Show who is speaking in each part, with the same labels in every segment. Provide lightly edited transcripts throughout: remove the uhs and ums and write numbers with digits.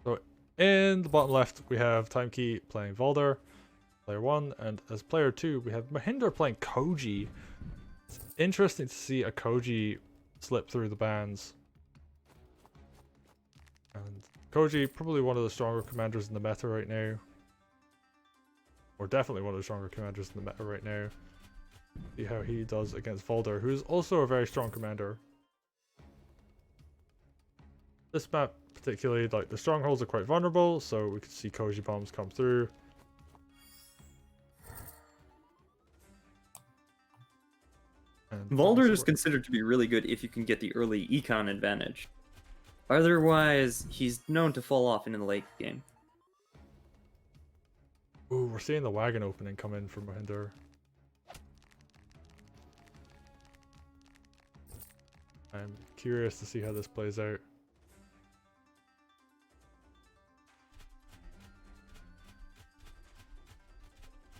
Speaker 1: So in the bottom left, we have XTimeKey playing xTimeKey, player 1, and as player 2, we have m0h1nder playing Koji. It's interesting to see a Koji slip through the bans. And Koji, probably one of the stronger commanders in the meta right now. Or definitely one of the stronger commanders in the meta right now. See how he does against xTimeKey, who's also a very strong commander. This map particularly, like, the strongholds are quite vulnerable, so we can see Koji bombs come through.
Speaker 2: xTimeKey is considered to be really good if you can get the early econ advantage. Otherwise, he's known to fall off in the late game.
Speaker 1: Ooh, we're seeing the wagon opening come in from m0h1nder. I'm curious to see how this plays out.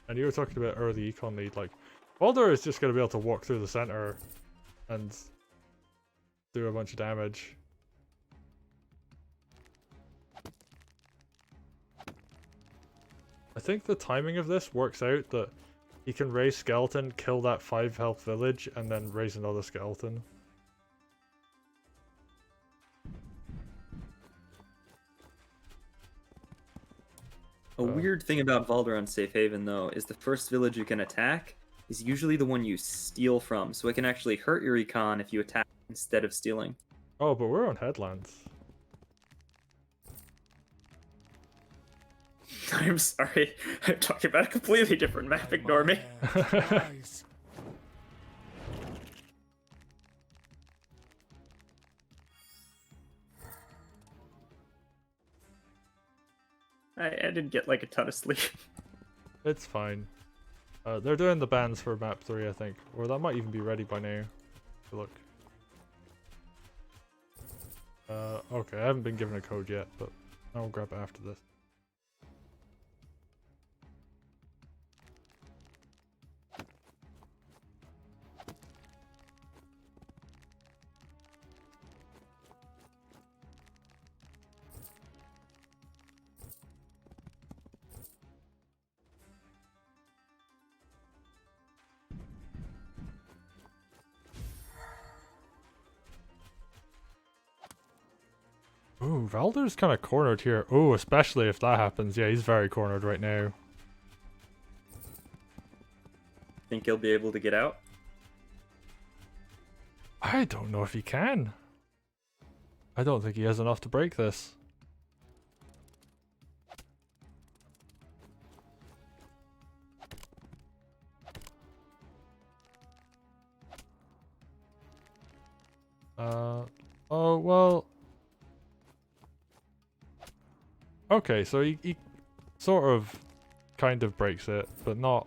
Speaker 1: And you were talking about early econ lead, like, xTimeKey is just going to be able to walk through the center and do a bunch of damage. I think the timing of this works out that he can raise skeleton, kill that 5 health village, and then raise another skeleton.
Speaker 2: A weird thing about xTimeKey on Safe Haven, though, is the first village you can attack is usually the one you steal from, so it can actually hurt your econ if you attack instead of stealing.
Speaker 1: Oh, but we're on Headland.
Speaker 2: I'm sorry, I'm talking about a completely different map, ignore me. I didn't get like a ton of sleep.
Speaker 1: It's fine. They're doing the bans for map 3, I think. Or that might even be ready by now. Look. Okay, I haven't been given a code yet, but I'll grab it after this. Ooh, xTimeKey's kind of cornered here. Ooh, especially if that happens. Yeah, he's very cornered right now.
Speaker 2: Think he'll be able to get out?
Speaker 1: I don't know if he can. I don't think he has enough to break this. Oh, well. Okay, so he sort of kind of breaks it, but not.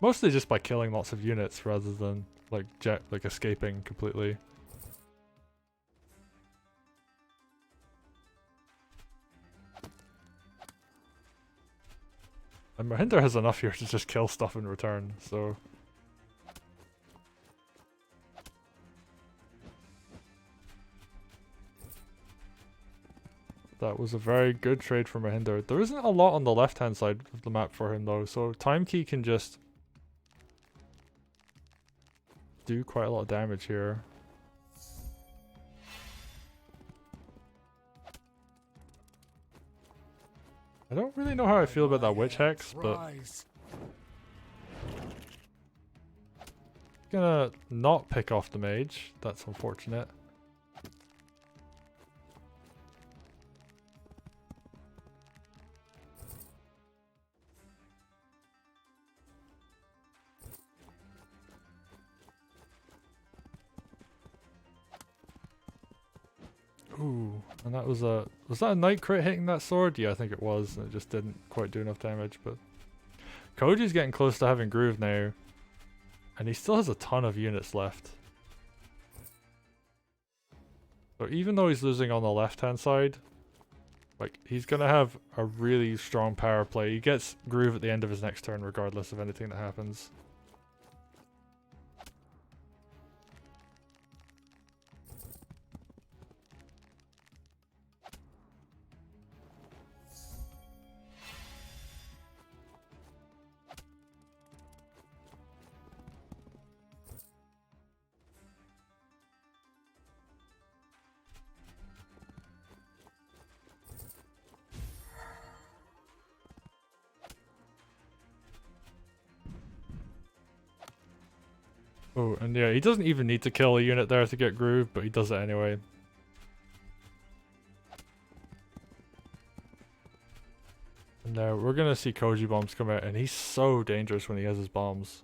Speaker 1: Mostly just by killing lots of units rather than like escaping completely. And m0h1nder has enough here to just kill stuff in return, so. That was a very good trade for m0h1nder. There isn't a lot on the left hand side of the map for him though, so XTimeKey can just do quite a lot of damage here. I don't really know how I feel about that witch hex, but gonna not pick off the mage. That's unfortunate. Ooh, and that was that a night crit hitting that sword? Yeah, I think it was. It just didn't quite do enough damage, but Koji's getting close to having groove now, and he still has a ton of units left. So even though he's losing on the left hand side, like, he's gonna have a really strong power play. He gets groove at the end of his next turn regardless of anything that happens. Oh, and yeah, he doesn't even need to kill a unit there to get groove, but he does it anyway. And now we're gonna see Koji bombs come out, and he's so dangerous when he has his bombs.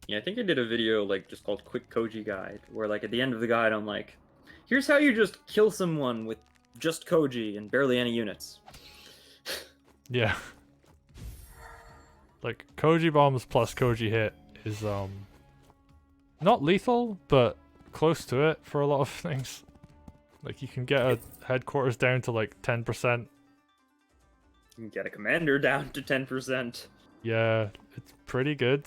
Speaker 2: Yeah, I think I did a video like just called Quick Koji Guide, where like at the end of the guide I'm like, here's how you just kill someone with just Koji and barely any units.
Speaker 1: Yeah. Like Koji bombs plus Koji hit is not lethal, but close to it for a lot of things. Like you can get a headquarters down to like 10%.
Speaker 2: You can get a commander down to 10%.
Speaker 1: Yeah, it's pretty good.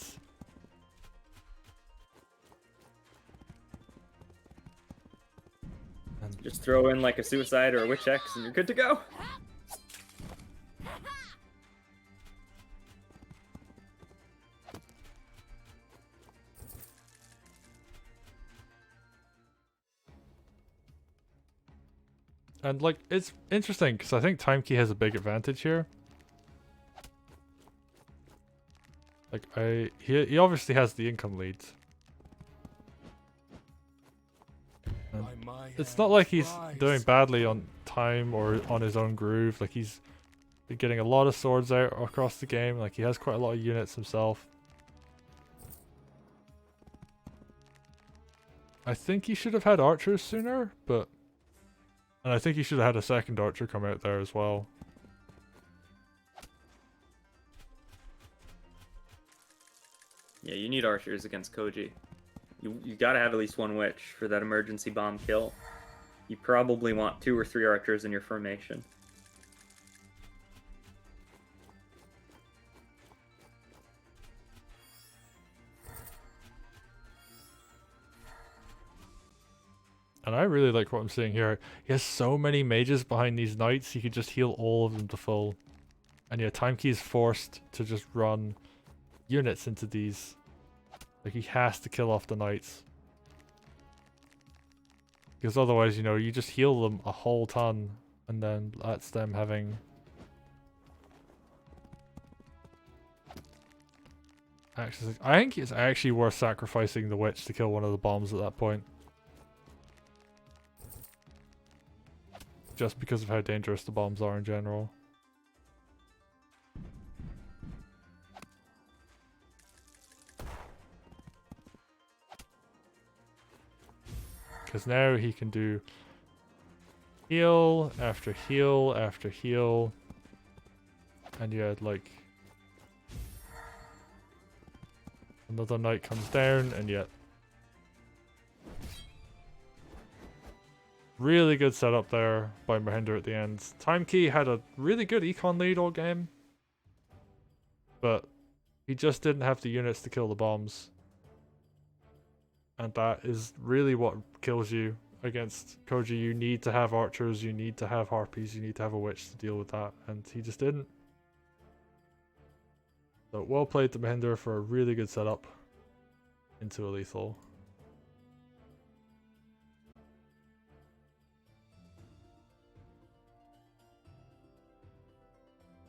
Speaker 1: And
Speaker 2: Just throw in like a suicide or a witch X and you're good to go.
Speaker 1: And like it's interesting because I think XTimeKey has a big advantage here. Like he obviously has the income lead. And it's not like he's doing badly on time or on his own groove. Like he's been getting a lot of swords out across the game. Like he has quite a lot of units himself. I think he should have had archers sooner, but and I think he should have had a second archer come out there as well.
Speaker 2: Yeah, you need archers against Koji. You gotta have at least one witch for that emergency bomb kill. You probably want 2 or 3 archers in your formation.
Speaker 1: And I really like what I'm seeing here. He has so many mages behind these knights, he could just heal all of them to full. And yeah, XTimeKey is forced to just run units into these. Like he has to kill off the knights. Because otherwise, you know, you just heal them a whole ton and then that's them having... Actually, I think it's actually worth sacrificing the witch to kill one of the bombs at that point. Just because of how dangerous the bombs are in general. Because now he can do heal after heal after heal. And yeah, like another knight comes down and yet really good setup there by M0h1nder at the end. XTimeKey had a really good econ lead all game, but he just didn't have the units to kill the bombs. And that is really what kills you against Koji. You need to have archers, you need to have harpies, you need to have a witch to deal with that, and he just didn't. So well played to M0h1nder for a really good setup into a lethal.